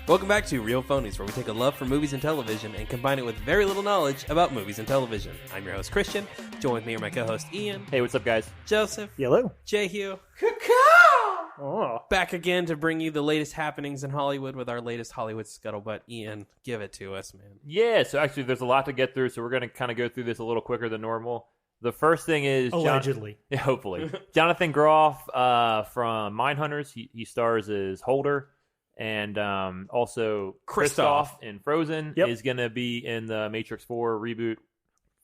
Welcome back to Real Phonies, where we take a love for movies and television and combine it with very little knowledge about movies and television. I'm your host, Christian. Join with me are my co-host, Ian. Hey, what's up, guys? Joseph. Hello. Jehu. Oh. Back again to bring you the latest happenings in Hollywood with our latest Hollywood Scuttlebutt. Ian, give it to us, man. Yeah, so actually there's a lot to get through, so we're going to kind of go through this a little quicker than normal. The first thing is... Allegedly. Yeah, hopefully. Jonathan Groff from Mindhunters, he stars as Holder. And also Kristoff in Frozen is going to be in the Matrix 4 reboot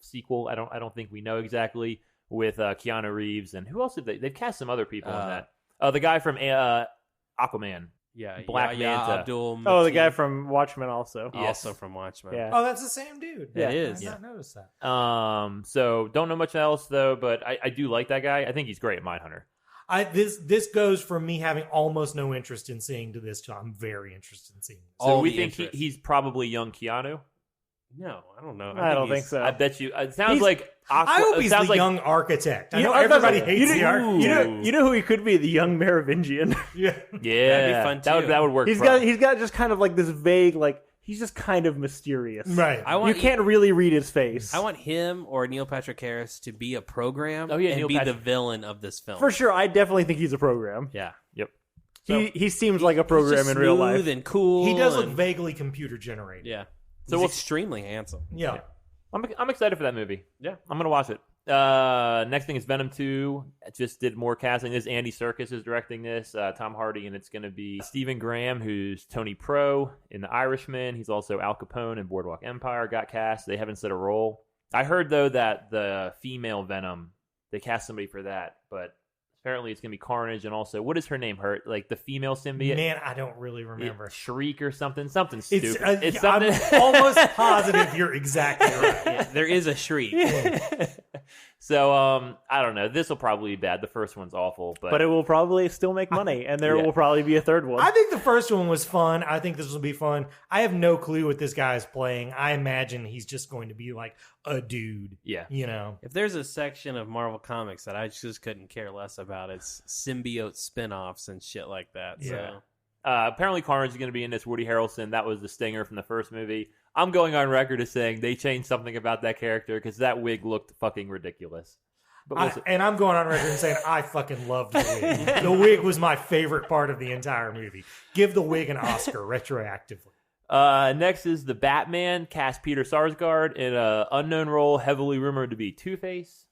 sequel. I don't think we know exactly, with Keanu Reeves. And who else did they've cast some other people in that. The guy from Aquaman. Yeah, Black Manta. Abdul Oh, the guy from Watchmen also. Yes. Also from Watchmen. Yeah. Oh, that's the same dude. It is. I did not notice that. So don't know much else, though, but I do like that guy. I think he's great at Mindhunter. This goes from me having almost no interest in seeing to this to I'm very interested in seeing this. So we think he's probably young Keanu? No, I don't know. I don't think so. I bet you. It sounds like... I hope he's the young architect. I know everybody hates the architect. You know who he could be? The young Merovingian. Yeah. That'd be fun, too. That would work. He's got just kind of like this vague, like, he's just kind of mysterious. Right. You can't really read his face. I want him or Neil Patrick Harris to be a program and Neil be Patrick. the villain of this film. For sure, I definitely think he's a program. Yeah. Yep. He seems like a program in real life. Smooth and cool. He does look vaguely computer generated. Yeah. So He's extremely handsome. Yeah. I'm excited for that movie. Yeah. I'm going to watch it. Next thing is Venom 2. It just did more casting. This Andy Serkis is directing this. Tom Hardy, and it's going to be Stephen Graham, who's Tony Pro in The Irishman. He's also Al Capone in Boardwalk Empire, got cast. They haven't set a role. I heard, though, that the female Venom, they cast somebody for that, but apparently it's going to be Carnage, and also, what is her name? Like the female symbiote? Man, I don't really remember. Shriek or something? Something stupid. It's I'm something... almost positive you're exactly right. Yeah, there is a shriek. So, I don't know. This will probably be bad. The first one's awful. But it will probably still make money, and there will probably be a third one. I think the first one was fun. I think this will be fun. I have no clue what this guy is playing. I imagine he's just going to be like a dude. Yeah. You know? If there's a section of Marvel Comics that I just couldn't care less about, it's symbiote spin-offs and shit like that. Yeah. So. Apparently Carnage is going to be in this. Woody Harrelson. That was the stinger from the first movie. I'm going on record as saying they changed something about that character because that wig looked fucking ridiculous. But and I'm going on record and saying I fucking loved the wig. The wig was my favorite part of the entire movie. Give the wig an Oscar retroactively. Next is the Batman. Cast Peter Sarsgaard in an unknown role, heavily rumored to be Two-Face.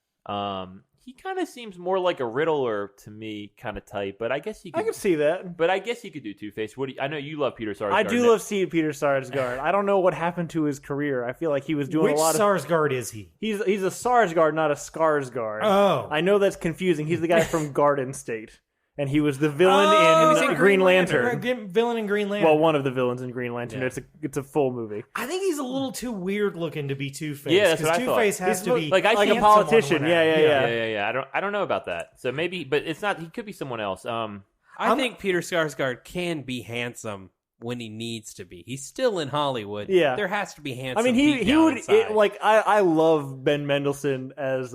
He kind of seems more like a Riddler to me, kind of type. But I guess you could. I can see that. But I guess you could do Two-Face. I know you love Peter Sarsgaard. I do love seeing Peter Sarsgaard. I don't know what happened to his career. I feel like he was doing Which a lot of... Sarsgaard is he? He's a Sarsgaard, not a Skarsgård. Oh. I know that's confusing. He's the guy from Garden State. And he was the villain in Green Lantern. Villain in Green Lantern. Well, one of the villains in Green Lantern. Yeah. It's a full movie. I think he's a little too weird looking to be Two-Face. Yeah, that's what I thought. Two-Face has to be like a handsome politician. on one Yeah. end. Yeah. I don't know about that. So maybe, but it's not. He could be someone else. I think Peter Sarsgaard can be handsome when he needs to be. He's still in Hollywood. Yeah. There has to be handsome. I mean, he down would inside. I love Ben Mendelsohn as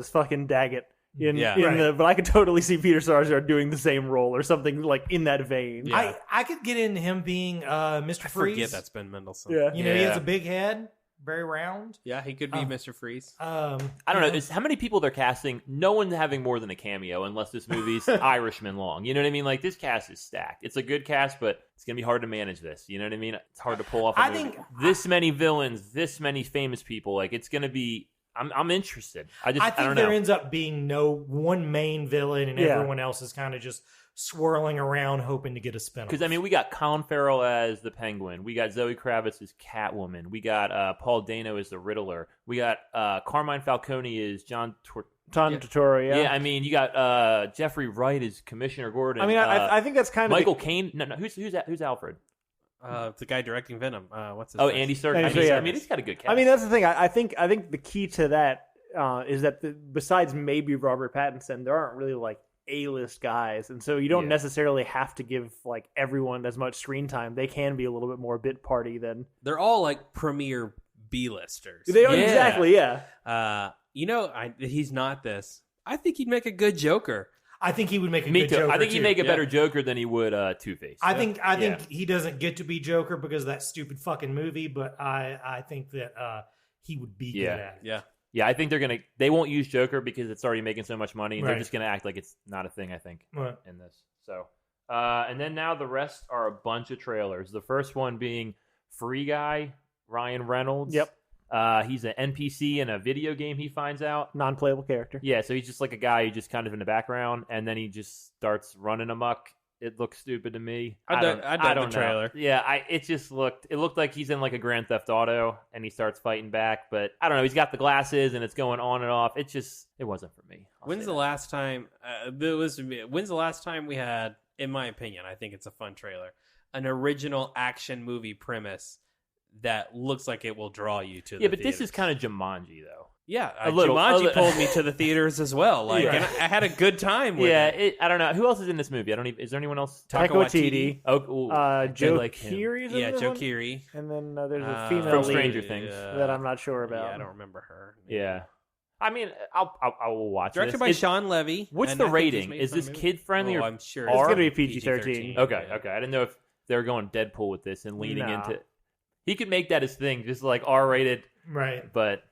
fucking Daggett. But I could totally see Peter Sarsgaard doing the same role or something like in that vein. Yeah. I could get into him being Mr. I Freeze. forget that's Ben Mendelsohn. Yeah. You know, he has a big head, very round. Yeah, he could be Mr. Freeze. I don't know. How many people they're casting? No one's having more than a cameo unless this movie's Irishman long. You know what I mean? Like, this cast is stacked. It's a good cast, but it's going to be hard to manage this. You know what I mean? It's hard to pull off a movie. This many villains, this many famous people. Like, it's going to be... I'm interested. I think there know. ends up being no one main villain, and everyone else is kind of just swirling around hoping to get a spin-off. Because, I mean, we got Colin Farrell as the Penguin. We got Zoe Kravitz as Catwoman. We got Paul Dano as the Riddler. We got Carmine Falcone as John Turturro, yeah. Yeah, I mean, you got Jeffrey Wright as Commissioner Gordon. I mean, I think that's kind of... Michael Caine. No, who's Alfred? The guy directing Venom. What's his name? name? Andy Serkis. I mean, he's got a good cast. I mean, that's the thing. I think the key to that is that besides maybe Robert Pattinson, there aren't really like A-list guys, and so you don't necessarily have to give like everyone as much screen time. They can be a little bit more bit party than they're all like premier B-listers. They are exactly, yeah. He's not this. I think he'd make a good Joker. I think he would make a Me good too. Joker. I think he'd too. make a better Joker than he would Two-Face. I think he doesn't get to be Joker because of that stupid fucking movie, but I think that he would be good at it. Yeah, I think they won't use Joker because it's already making so much money, and they're Right. just gonna act like it's not a thing, I think, Right. in this. So, and then now the rest are a bunch of trailers. The first one being Free Guy, Ryan Reynolds. Yep. He's an NPC in a video game, he finds out. Non-playable character. Yeah, so he's just like a guy who's just kind of in the background, and then he just starts running amok. It looks stupid to me. I dug the trailer. Yeah, it looked like he's in like a Grand Theft Auto, and he starts fighting back. But I don't know. He's got the glasses, and it's going on and off. It wasn't for me. When's the last time? When's the last time we had? In my opinion, I think it's a fun trailer. An original action movie premise that looks like it will draw you to. Yeah, but this is kind of Jumanji, though. Yeah, little. Jumanji pulled me to the theaters as well. Like, and I had a good time with it. I don't know who else is in this movie. Is there anyone else? Taika Waititi. Joe Keery's in Yeah, this Joe one? Keery. And then there's a female from lead Stranger Things. that I'm not sure about. Yeah, I don't remember her. Yeah. I mean, I will watch Directed this. by Sean Levy. What's and the I think he's rating? made Is some this movies. kid friendly or I'm sure It's R? going to be PG-13. Okay. I didn't know if they were going Deadpool with this and leaning No. into. He could make that his thing, just like R-rated. Right. But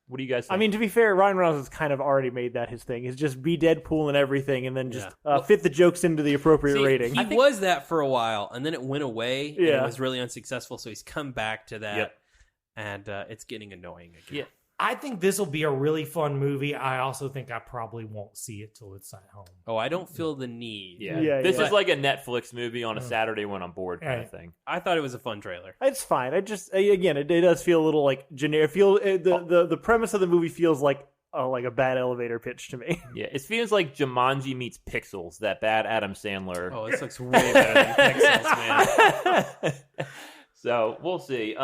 what do you guys think? I mean, to be fair, Ryan Reynolds has kind of already made that his thing. Is just be Deadpool and everything, and then just fit the jokes into the appropriate rating. He was that for a while, and then it went away, and it was really unsuccessful, so he's come back to that, and it's getting annoying again. Yeah. I think this will be a really fun movie. I also think I probably won't see it till it's at home. Oh, I don't feel the need. This is like a Netflix movie on a Saturday when I'm bored kind of thing. I thought it was a fun trailer. It's fine. It does feel a little like generic. The premise of the movie feels like a bad elevator pitch to me. Yeah, it feels like Jumanji meets Pixels, that bad Adam Sandler. Oh, this looks way better than Pixels, man. So we'll see.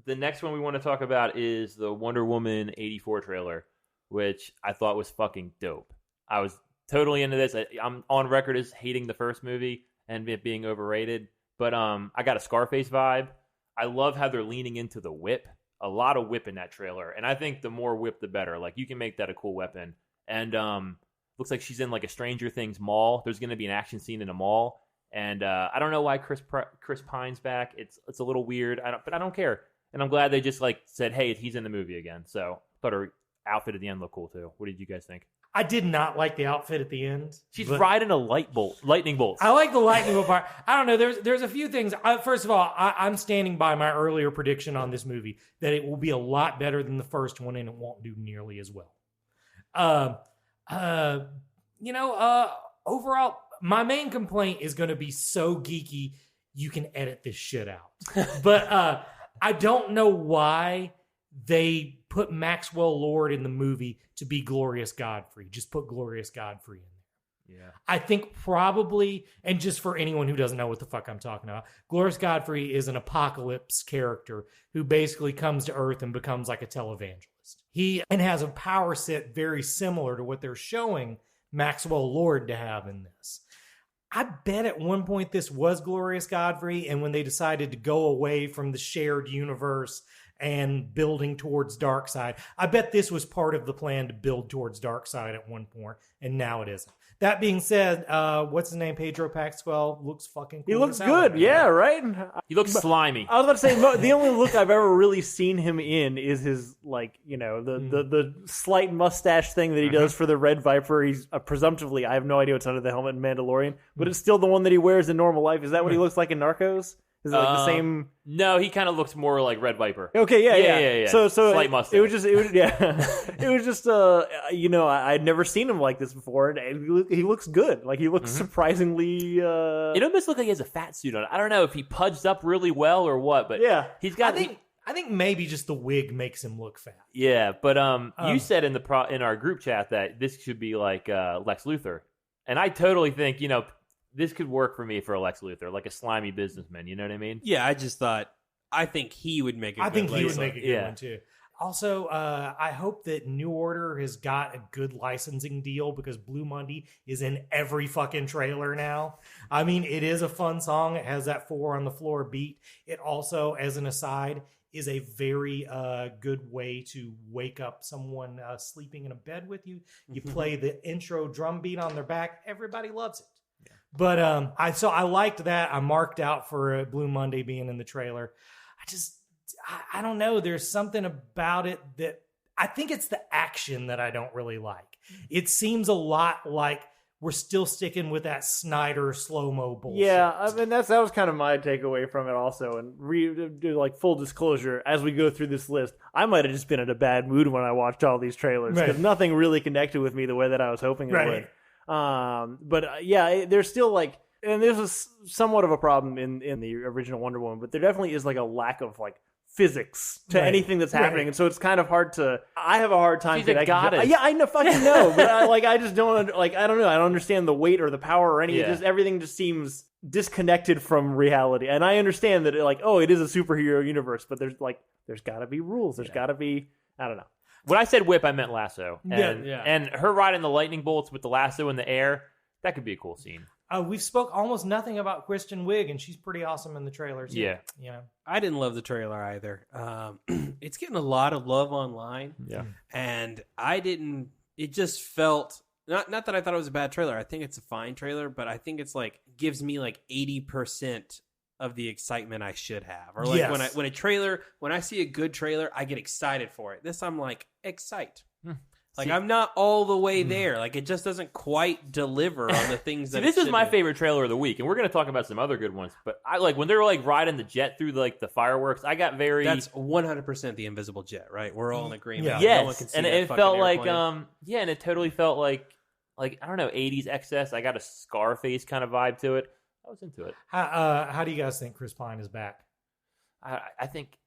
The next one we want to talk about is the Wonder Woman 84 trailer, which I thought was fucking dope. I was totally into this. I'm on record as hating the first movie and it being overrated, but I got a Scarface vibe. I love how they're leaning into the whip. A lot of whip in that trailer, and I think the more whip, the better. Like, you can make that a cool weapon. And looks like she's in like a Stranger Things mall. There's going to be an action scene in a mall, and I don't know why Chris Pine's back. It's a little weird, but I don't care. And I'm glad they just like said, "Hey, he's in the movie again." So I thought her outfit at the end looked cool too. What did you guys think? I did not like the outfit at the end. She's riding a lightning bolt. I like the lightning bolt part. I don't know. There's a few things. First of all, I'm standing by my earlier prediction on this movie that it will be a lot better than the first one, and it won't do nearly as well. Overall, my main complaint is going to be so geeky you can edit this shit out. But I don't know why they put Maxwell Lord in the movie to be Glorious Godfrey. Just put Glorious Godfrey in there. Yeah. I think probably, and just for anyone who doesn't know what the fuck I'm talking about, Glorious Godfrey is an apocalypse character who basically comes to Earth and becomes like a televangelist. He has a power set very similar to what they're showing Maxwell Lord to have in this. I bet at one point this was Glorious Godfrey, and when they decided to go away from the shared universe and building towards Darkseid, I bet this was part of the plan to build towards Darkseid at one point, and now it isn't. That being said, what's his name? Pedro Pascal looks fucking cool. He looks good, yeah, right? He looks slimy. I was about to say, the only look I've ever really seen him in is his, like, the slight mustache thing that he does for the Red Viper. He's presumptively, I have no idea what's under the helmet in Mandalorian, but it's still the one that he wears in normal life. Is that what he looks like in Narcos? Is it like the same? No, he kind of looks more like Red Viper. Okay, yeah. So slight mustache. It was just I'd never seen him like this before, and he looks good. Like, he looks surprisingly. It almost looks like he has a fat suit on. I don't know if he pudged up really well or what, but he's got. I think maybe just the wig makes him look fat. Yeah, but you said in our group chat that this should be like Lex Luthor, and I totally think this could work for me for a Lex Luthor, like a slimy businessman. You know what I mean? Yeah, I think he would make a good one too. Also, I hope that New Order has got a good licensing deal, because Blue Monday is in every fucking trailer now. I mean, it is a fun song. It has that 4 on the floor beat. It also, as an aside, is a very good way to wake up someone sleeping in a bed with you. You play the intro drum beat on their back. Everybody loves it. Yeah. But I liked that. I marked out for Blue Monday being in the trailer. I don't know. There's something about it that I think it's the action that I don't really like. It seems a lot like we're still sticking with that Snyder slow-mo bullshit. Yeah, I mean that was kind of my takeaway from it also. And like full disclosure, as we go through this list, I might have just been in a bad mood when I watched all these trailers because nothing really connected with me the way that I was hoping it would. But there's still like, and this is somewhat of a problem in the original Wonder Woman, but there definitely is like a lack of like physics to anything that's happening, and so it's kind of hard to. I have a hard time. She's a goddess. I know, fucking know, but I just don't like. I don't know. I don't understand the weight or the power or any. Just everything just seems disconnected from reality. And I understand that it is a superhero universe, but there's got to be rules. There's got to be. I don't know. When I said whip, I meant lasso. And, yeah. And her riding the lightning bolts with the lasso in the air, that could be a cool scene. We've spoke almost nothing about Kristen Wiig, and she's pretty awesome in the trailers. Yeah. You know, I didn't love the trailer either. It's getting a lot of love online. Yeah. And I didn't. It just felt not that I thought it was a bad trailer. I think it's a fine trailer, but I think it's like gives me like 80% of the excitement I should have. Or like when I see a good trailer, I get excited for it. This I'm like excite. Like, I'm not all the way there. Like, it just doesn't quite deliver on the things that. This is my favorite trailer of the week, and we're going to talk about some other good ones. But I like when they were like riding the jet through like the fireworks. I got very. That's 100% the invisible jet, right? We're all in agreement. Yeah. Yes, no one can see and that it fucking felt like airplane. and it totally felt like I don't know 80s excess. I got a Scarface kind of vibe to it. I was into it. how do you guys think Chris Pine is back? I think.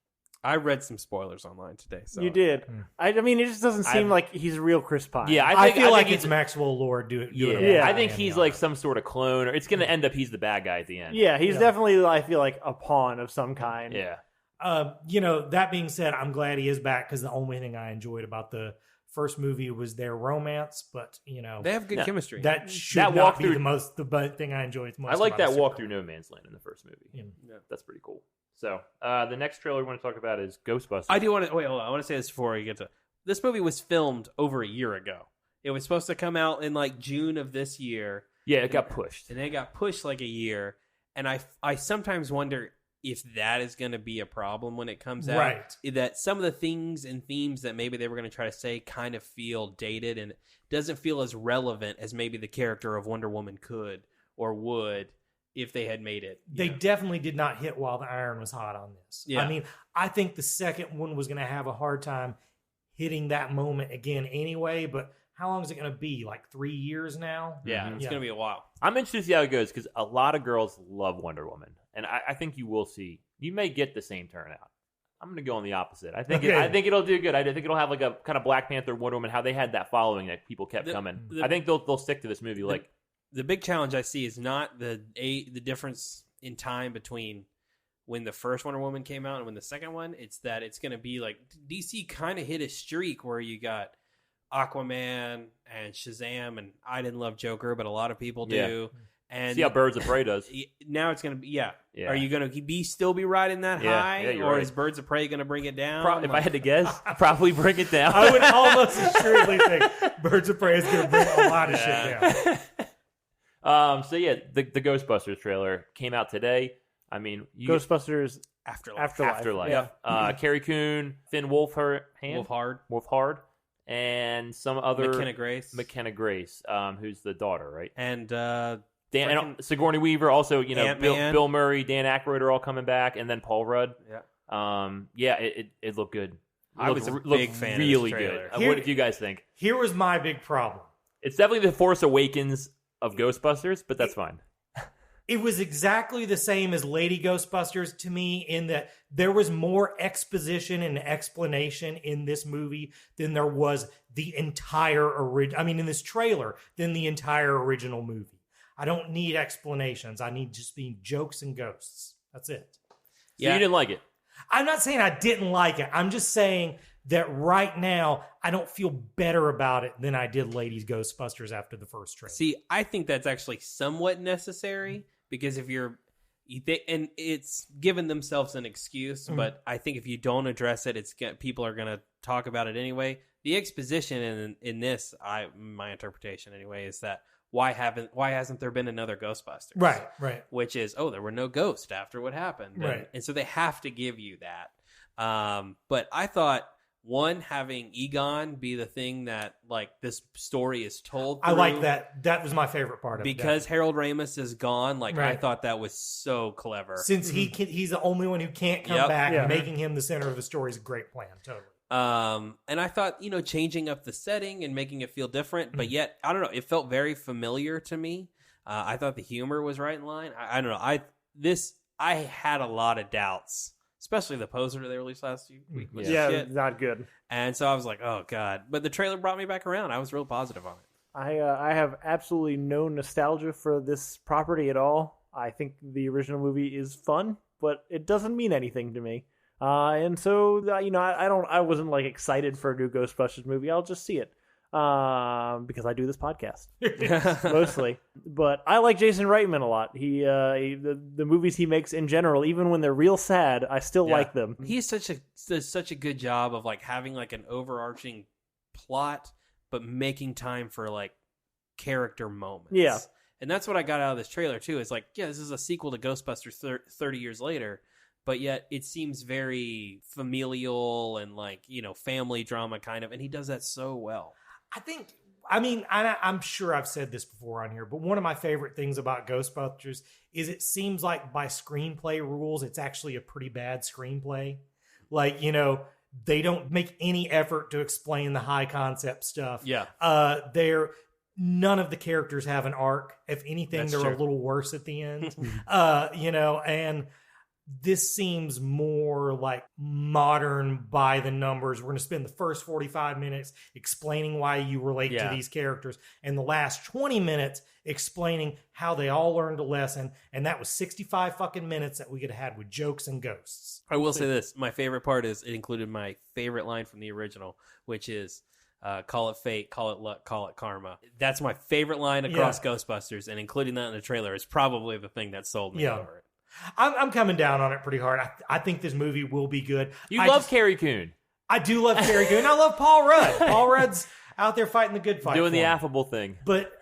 I read some spoilers online today. So You did. I mean, it just doesn't seem like he's real Chris Pine. Yeah, I feel like it's Maxwell Lord doing Yeah, I think he's like some sort of clone, or it's going to end up he's the bad guy at the end. Yeah, he's definitely, I feel like, a pawn of some kind. Yeah. That being said, I'm glad he is back because the only thing I enjoyed about the first movie was their romance, but they have good chemistry. That should not be the thing I enjoyed most. I like that about walk through no man's land in the first movie. Yeah. That's pretty cool. So the next trailer we want to talk about is Ghostbusters. I do want to wait. Hold on. I want to say this before we get to this. Movie was filmed over a year ago. It was supposed to come out in like June of this year. Yeah, it got pushed, and it got pushed like a year. And I sometimes wonder if that is going to be a problem when it comes out. Right. That some of the things and themes that maybe they were going to try to say kind of feel dated and doesn't feel as relevant as maybe the character of Wonder Woman could or would if they had made it. They definitely did not hit while the iron was hot on this. Yeah. I mean, I think the second one was going to have a hard time hitting that moment again anyway, but how long is it going to be? Like 3 years now? Yeah, it's going to be a while. I'm interested to see how it goes because a lot of girls love Wonder Woman, and I think you will see. You may get the same turnout. I'm going to go on the opposite. I think I think it'll do good. I think it'll have like a kind of Black Panther, Wonder Woman, how they had that following that people kept coming. I think they'll stick to this movie. The big challenge I see is not the difference in time between when the first Wonder Woman came out and when the second one. It's that it's going to be like DC kind of hit a streak where you got Aquaman and Shazam, and I didn't love Joker, but a lot of people do. Yeah. And see how Birds of Prey does. Now it's going to be Are you going to still be riding that high, or right. is Birds of Prey going to bring it down? If I had to guess, probably bring it down. I would almost assuredly think Birds of Prey is going to bring a lot of shit down. The Ghostbusters trailer came out today. I mean, Ghostbusters Afterlife. Yeah. Carrie Coon, Finn Wolfhard, and some other McKenna Grace, who's the daughter, right? And Sigourney Weaver, also Ant-Man. Bill Murray, Dan Aykroyd are all coming back, and then Paul Rudd. Yeah. It looked good. I was a big fan. Really of this trailer. good. What did you guys think? Here was my big problem. It's definitely the Force Awakens of Ghostbusters, but that's fine. It was exactly the same as Lady Ghostbusters to me in that there was more exposition and explanation in this movie than there was the entire in this trailer than the entire original movie. I don't need explanations. I need just being jokes and ghosts. That's it. So you didn't like it? I'm not saying I didn't like it. I'm just saying that right now I don't feel better about it than I did Lady Ghostbusters after the first trailer. See, I think that's actually somewhat necessary because if you're And it's given themselves an excuse, but I think if you don't address it, people are going to talk about it anyway. The exposition in this, my interpretation anyway, is that why hasn't there been another Ghostbusters? Right. Which is, there were no ghosts after what happened. Right. And so they have to give you that. But I thought, one, having Egon be the thing that like this story is told through, I like that. That was my favorite part of it. Because Harold Ramis is gone. Like Right. I thought that was so clever. Since he's the only one who can't come back, making him the center of the story is a great plan. Totally. And I thought, changing up the setting and making it feel different, but yet, I don't know, it felt very familiar to me. I thought the humor was right in line. I don't know. I had a lot of doubts, especially the poster they released last week. Yeah, not good. And so I was like, oh God. But the trailer brought me back around. I was real positive on it. I have absolutely no nostalgia for this property at all. I think the original movie is fun, but it doesn't mean anything to me. And so, I wasn't like excited for a new Ghostbusters movie. I'll just see it. Because I do this podcast mostly, but I like Jason Reitman a lot. The movies he makes in general, even when they're real sad, I still like them. He does such a good job of like having like an overarching plot, but making time for like character moments. Yeah. And that's what I got out of this trailer too. Is like, this is a sequel to Ghostbusters 30 years later. But yet it seems very familial and like, family drama kind of. And he does that so well. I'm sure I've said this before on here, but one of my favorite things about Ghostbusters is it seems like by screenplay rules, it's actually a pretty bad screenplay. Like, they don't make any effort to explain the high concept stuff. Yeah. None of the characters have an arc. If anything, That's they're true. a little worse at the end. And this seems more like modern by the numbers. We're going to spend the first 45 minutes explaining why you relate to these characters and the last 20 minutes explaining how they all learned a lesson. And that was 65 fucking minutes that we could have had with jokes and ghosts. I will say this. My favorite part is it included my favorite line from the original, which is, call it fate, call it luck, call it karma. That's my favorite line across Ghostbusters, and including that in the trailer is probably the thing that sold me over it. I'm coming down on it pretty hard. I think this movie will be good. You love Carrie Coon. I do love Carrie Coon. I love Paul Rudd. Paul Rudd's out there fighting the good fight. Doing the affable thing. But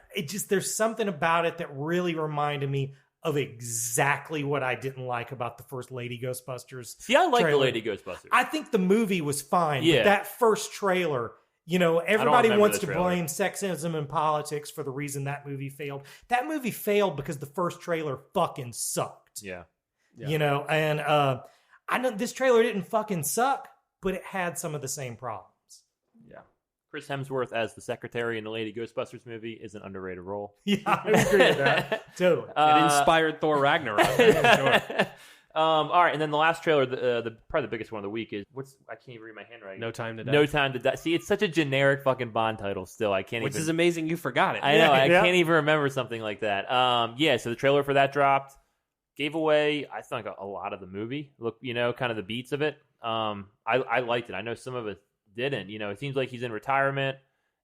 there's something about it that really reminded me of exactly what I didn't like about the first Lady Ghostbusters. See, I like trailer. the Lady Ghostbusters. I think the movie was fine. Yeah. But that first trailer, everybody wants to trailer. blame sexism and politics for the reason that movie failed. That movie failed because the first trailer fucking sucked. Yeah. And I know this trailer didn't fucking suck, but it had some of the same problems. Yeah. Chris Hemsworth as the secretary in the Lady Ghostbusters movie is an underrated role. Yeah, I agree with that. Totally. It inspired Thor Ragnarok. Sure. All right, and then the last trailer, the probably the biggest one of the week is I can't even read my handwriting. No Time to Die. No Time to Die. See, it's such a generic fucking Bond title. Still, I can't. Which is amazing. You forgot it. I know. I can't even remember something like that. So the trailer for that dropped. Gave away, I think, a lot of the movie. Look, kind of the beats of it. I liked it. I know some of it didn't. It seems like he's in retirement,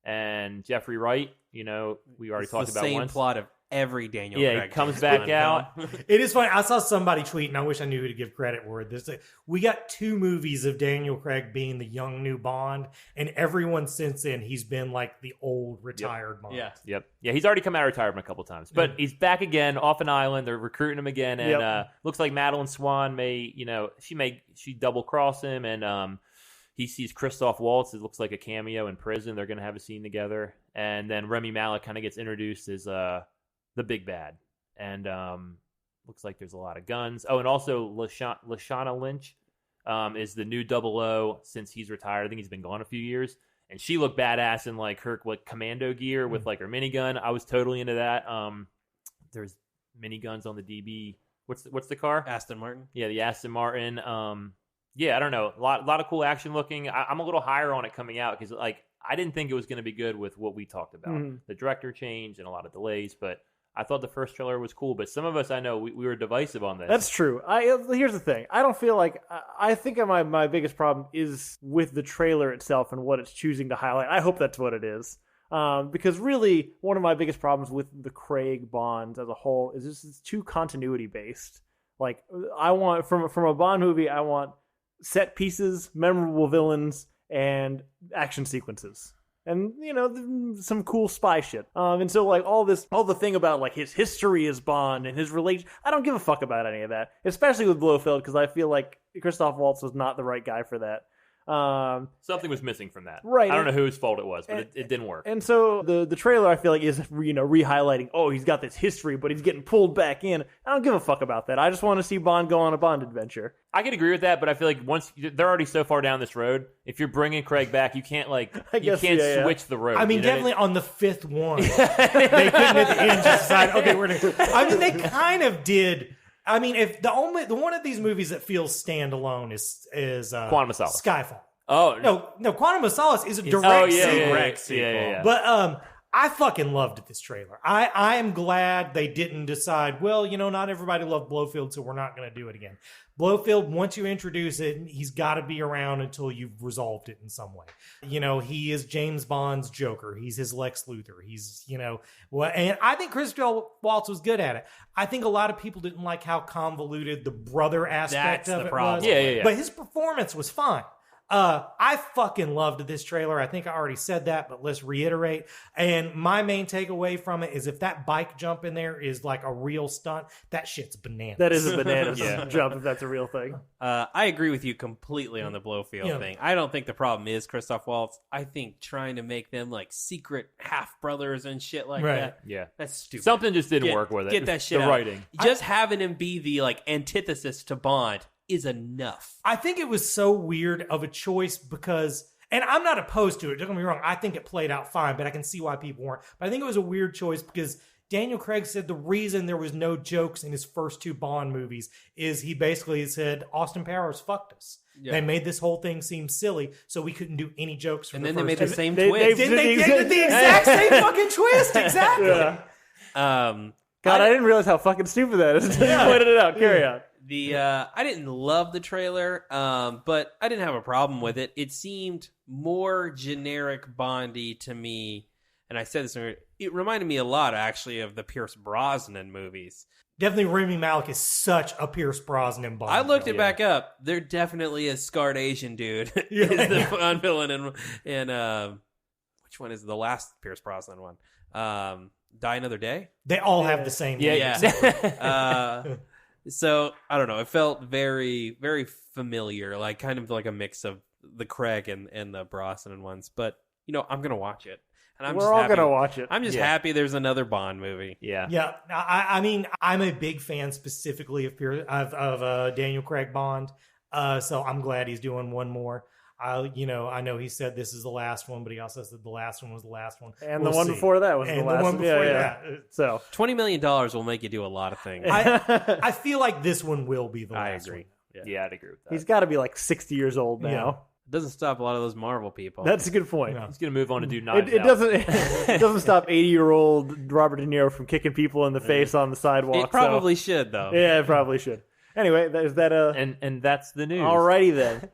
and Jeffrey Wright. We already talked about same once. plot of every Daniel Yeah, Craig he comes James back Bond out. film. It is funny. I saw somebody tweet, and I wish I knew who to give credit for it. We got 2 movies of Daniel Craig being the young new Bond, and everyone since then he's been like the old retired Bond. Yeah. Yep. Yeah, he's already come out of retirement a couple times, but he's back again off an island. They're recruiting him again, and looks like Madeline Swan she double cross him, and he sees Christoph Waltz. It looks like a cameo in prison. They're going to have a scene together, and then Remy Malek kind of gets introduced as the big bad, and looks like there's a lot of guns. Oh, and also Lashana Lynch is the new 00 since he's retired. I think he's been gone a few years, and she looked badass in like her commando gear with like her minigun. I was totally into that. There's miniguns on the DB. What's the car? Aston Martin. Yeah, the Aston Martin. I don't know. A lot of cool action looking. I'm a little higher on it coming out because I didn't think it was going to be good with what we talked about. The director change and a lot of delays, but I thought the first trailer was cool, but some of us, I know, we were divisive on this. That's true. Here's the thing. I don't feel like... I think my biggest problem is with the trailer itself and what it's choosing to highlight. I hope that's what it is. Because really, one of my biggest problems with the Craig Bonds as a whole is it's too continuity-based. Like, I want from a Bond movie, I want set pieces, memorable villains, and action sequences. And, some cool spy shit. And so, like, all the thing about, like, his history as Bond and his relation, I don't give a fuck about any of that. Especially with Blofeld, because I feel like Christoph Waltz was not the right guy for that. Something was missing from that. Right. I don't know whose fault it was, but it didn't work. And so the trailer, I feel like, is re-highlighting, oh, he's got this history, but he's getting pulled back in. I don't give a fuck about that. I just want to see Bond go on a Bond adventure. I can agree with that, but I feel like once they're already so far down this road, if you're bringing Craig back, you can't switch the road. I mean, definitely on the fifth one, they couldn't at the end just decide, okay, we're gonna. I mean, they kind of did. I mean, if the one of these movies that feels standalone is Quantum of Solace. Skyfall. Oh no, Quantum of Solace is a direct sequel. Yeah. But I fucking loved this trailer. I am glad they didn't decide, well, not everybody loved Blofeld, so we're not going to do it again. Blofeld, once you introduce it, he's got to be around until you've resolved it in some way. He is James Bond's Joker. He's his Lex Luthor. He's, and I think Christoph Waltz was good at it. I think a lot of people didn't like how convoluted the brother aspect of it was. Yeah. But his performance was fine. I fucking loved this trailer. I think I already said that, but let's reiterate. And my main takeaway from it is if that bike jump in there is like a real stunt, that shit's bananas. That is a bananas jump if that's a real thing. I agree with you completely on the Blofeld thing. I don't think the problem is Christoph Waltz. I think trying to make them like secret half brothers and shit like that. Yeah, that's stupid. Something just didn't work with it. Get that shit the out. Writing. Just having him be the like antithesis to Bond is enough. I think it was so weird of a choice because, and I'm not opposed to it, don't get me wrong, I think it played out fine, but I can see why people weren't. But I think it was a weird choice because Daniel Craig said the reason there was no jokes in his first two Bond movies is he basically said Austin Powers fucked us. Yeah. They made this whole thing seem silly, so we couldn't do any jokes from and the then first they made two. the same twist. Then they did the exact same fucking twist, exactly. Yeah. God, I didn't realize how fucking stupid that is until you pointed it out. Carry on. I didn't love the trailer, but I didn't have a problem with it. It seemed more generic Bondy to me, and I said this. It reminded me a lot, actually, of the Pierce Brosnan movies. Definitely, Rami Malek is such a Pierce Brosnan Bond. I looked it back up. There definitely is scarred Asian dude is the Bond villain, and which one is the last Pierce Brosnan one? Die Another Day. They all have the same. So, I don't know. It felt very, very familiar, like kind of like a mix of the Craig and the Brosnan ones. But, I'm going to watch it. And We're all going to watch it. I'm just happy there's another Bond movie. Yeah. Yeah. I mean, I'm a big fan specifically of Daniel Craig Bond. So I'm glad he's doing one more. I know he said this is the last one, but he also said the last one was the last one. And the one before that was the last one. Yeah. So $20 million will make you do a lot of things. I feel like this one will be the last one. Yeah, I'd agree with that. He's got to be like 60 years old now. Yeah. It doesn't stop a lot of those Marvel people. That's a good point. He's going to move on to do Knives It Out. it doesn't stop 80-year-old Robert De Niro from kicking people in the face on the sidewalk. It probably should, though. Yeah, it probably should. Anyway, is that and that's the news. Alrighty then.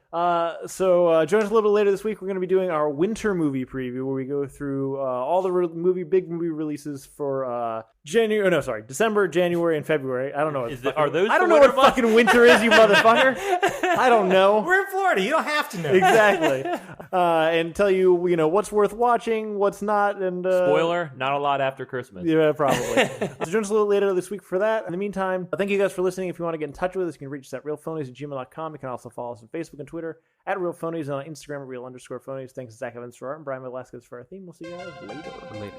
So join us a little bit later this week. We're going to be doing our winter movie preview, where we go through all the big movie releases for December, January, and February. I don't know. Are those? I don't know what fucking winter is, you motherfucker. I don't know. We're in Florida. You don't have to know. Exactly. And tell you, what's worth watching, what's not, and spoiler: not a lot after Christmas. Yeah, probably. So join us a little later this week for that. In the meantime, thank you guys for listening. If you want to get in touch with us, you can reach us at realphonies@gmail.com. You can also follow us on Facebook and Twitter at realphonies, and on Instagram at real_phonies. Thanks to Zach Evans for art and Brian Velasquez for our theme. We'll see you guys later.